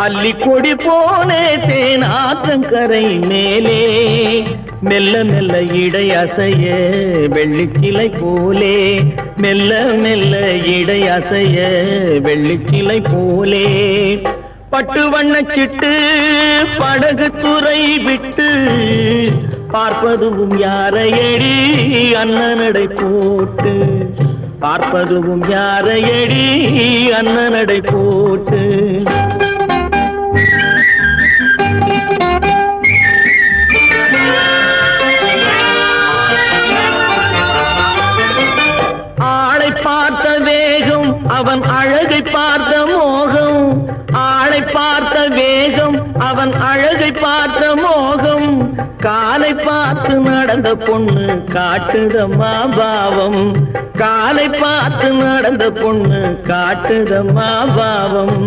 அள்ளி கொடி போலே தேனாற்றங்கரை மேலே மெல்ல மெல்ல இடை அசைய வெள்ளிக்கிளை போலே மெல்ல மெல்ல இடை அசைய வெள்ளிக்கிளை போலே பட்டு வண்ணச்சிட்டு படகு துறை விட்டு பார்ப்பதுவும் யாரையடி அண்ணனடை போட்டு பார்ப்பதுவும் யாரையடி அண்ணனடை போட்டு ஆளை பார்த்த வேகம் அவன் அழகை பார்த்த மோகம் ஆளை பார்த்த வேகம் அவன் அழகை பார்த்த மோகம் காலை பார்த்து நடந்த பொண்ணு காட்டுதம்மா பாவம் காலை பார்த்து நடந்த பொண்ணு காட்டுதம்மா பாவம்